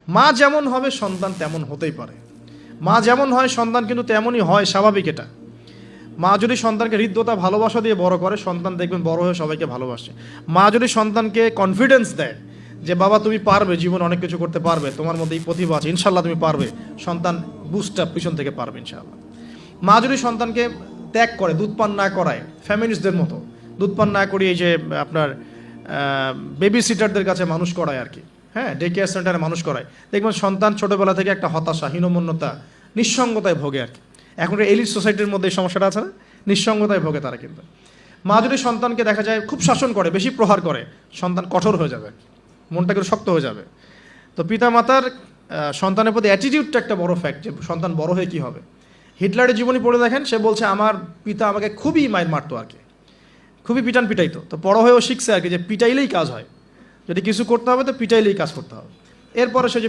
মা যেমন হবে সন্তান তেমন হতেই পারে। মা যেমন হয় সন্তান কিন্তু তেমনই হয়, স্বাভাবিক এটা। মা যদি সন্তানকে হৃদ্যতা ভালোবাসা দিয়ে বড় করে, সন্তান দেখবেন বড় হয়ে সবাইকে ভালোবাসে। মা যদি সন্তানকে কনফিডেন্স দেয় যে বাবা তুমি পারবে, জীবনে অনেক কিছু করতে পারবে, তোমার মধ্যে এই প্রতিভা আছে, ইনশাল্লাহ তুমি পারবে, সন্তান বুস্ট আপ পিছন থেকে পারবে ইনশাআল্লাহ। মা যদি সন্তানকে ত্যাগ করে, দুধ পান না করায়, ফ্যামিলিস্টদের মতো দুধ পান না করিয়ে যে আপনার বেবি সিটারদের কাছে মানুষ করায় আর কি, হ্যাঁ, ডে কেয়ার সেন্টারে মানুষ করায়, দেখবেন সন্তান ছোটোবেলা থেকে একটা হতাশা, হীনমন্যতা, নিঃসঙ্গতায় ভোগে আর কি। এখন এলিট সোসাইটির মধ্যে এই সমস্যাটা আছে না, নিঃসঙ্গতায় ভোগে তারা। কিন্তু মা যদি সন্তানকে দেখা যায় খুব শাসন করে, বেশি প্রহার করে, সন্তান কঠোর হয়ে যাবে, মনটা একটু শক্ত হয়ে যাবে। তো পিতা মাতার সন্তানের প্রতি অ্যাটিটিউডটা একটা বড় ফ্যাক্ট, যে সন্তান বড় হয়ে কী হবে। হিটলারের জীবনী পড়ে দেখেন, সে বলছে আমার পিতা আমাকে খুবই মাইর মারতো আর কি, খুবই পিটাইতো। তো বড় হয়েও শিখছে আর কি, যে পিটাইলেই কাজ হয়, যদি কিছু করতে হবে তো পিটাইলেই কাজ করতে হবে। এরপরে সে যে